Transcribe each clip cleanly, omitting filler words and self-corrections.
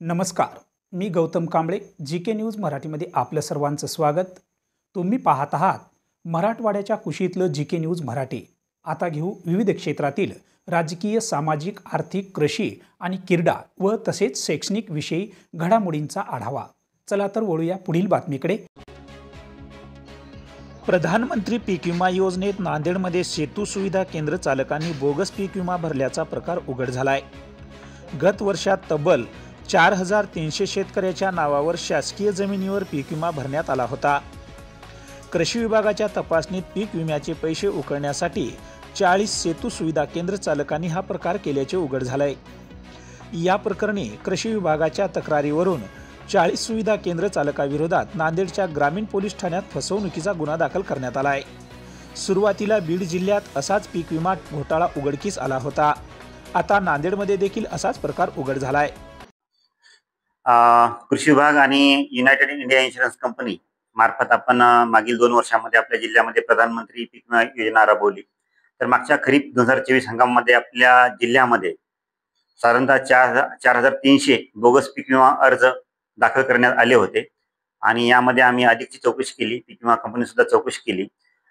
नमस्कार, मी Gautam Kamble. GK. News मराठीमध्ये आपलं सर्वांचं स्वागत. तुम्ही पाहत आहात मराठवाड्याच्या कुशीतलं जी.के. न्यूज मराठी. आता घेऊ विविध क्षेत्रातील राजकीय, सामाजिक, आर्थिक, कृषी आणि क्रीडा व तसेच शैक्षणिक विषयी घडामोडींचा आढावा. चला तर वळूया पुढील बातमीकडे. प्रधानमंत्री पीक विमा योजनेत नांदेडमध्ये सेतू सुविधा केंद्र चालकांनी बोगस पीक विमा भरल्याचा प्रकार उघड झालाय. गत वर्षात तब्बल 4,300 शेतकऱ्याच्या नावावर शासकीय जमिनीवर पीक विमा भरण्यात आला होता. कृषी विभागाच्या तपासणीत पीक विम्याचे पैसे उकळण्यासाठी 40 सेतू सुविधा केंद्र चालकांनी हा प्रकार केल्याचे उघड झालंय. या प्रकरणी कृषी विभागाच्या तक्रारीवरून 40 सुविधा केंद्र चालकाविरोधात नांदेडच्या ग्रामीण पोलीस ठाण्यात फसवणुकीचा गुन्हा दाखल करण्यात आलाय. सुरुवातीला बीड जिल्ह्यात असाच पीक विमा घोटाळा उघडकीस आला होता. आता नांदेडमध्ये देखील असाच प्रकार उघड झालाय. कृषी विभाग आणि युनायटेड इंडिया इन्शुरन्स कंपनी मार्फत आपण मागील 2 वर्षांमध्ये आपल्या जिल्ह्यामध्ये प्रधानमंत्री पीक विमा योजना राबवली. तर मागच्या खरीप 2024 हंगामामध्ये आपल्या जिल्ह्यामध्ये साधारणतः 4,300 बोगस पीक विमा अर्ज दाखल करण्यात आले होते आणि यामध्ये आम्ही अधिकची चौकशी केली. पीक विमा कंपनी सुद्धा चौकशी केली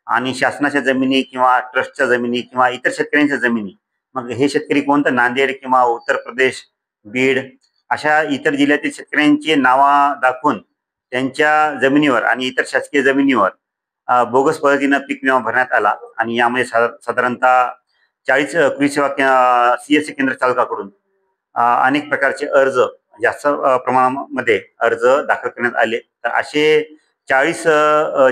आणि शासनाच्या जमिनी किंवा ट्रस्टच्या जमिनी किंवा इतर शेतकऱ्यांच्या जमिनी, मग हे शेतकरी कोणतं नांदेड किंवा उत्तर प्रदेश, बीड अशा इतर जिल्ह्यातील शेतकऱ्यांची नावा दाखवून त्यांच्या जमिनीवर आणि इतर शासकीय जमिनीवर बोगस पद्धतीनं पीक विमा भरण्यात आला आणि यामध्ये साधारणतः 40 कृषी सेवा CSC केंद्र चालकाकडून अनेक प्रकारचे अर्ज, जास्त प्रमाणामध्ये अर्ज दाखल करण्यात आले. तर असे 40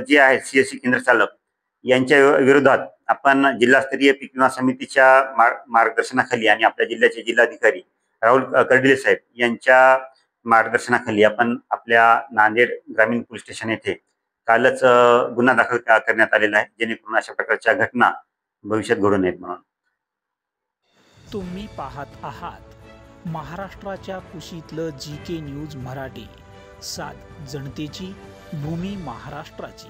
जे आहेत CSC केंद्र चालक यांच्या विरोधात आपण जिल्हास्तरीय पीक विमा समितीच्या मार्गदर्शनाखाली आणि आपल्या जिल्ह्याचे जिल्हाधिकारी राहुल कर्डिले साहेब यांच्या मार्गदर्शनाखाली आपण आपल्या नांदेड ग्रामीण पोलीस स्टेशन येथे कालच गुन्हा दाखल करण्यात आलेला आहे, जेणेकरून अशा प्रकारच्या घटना भविष्यात घडू नयेत म्हणून. तुम्ही पाहत आहात महाराष्ट्राच्या कुशीतलं जी.के. न्यूज मराठी. सात जनतेची, भूमी महाराष्ट्राची.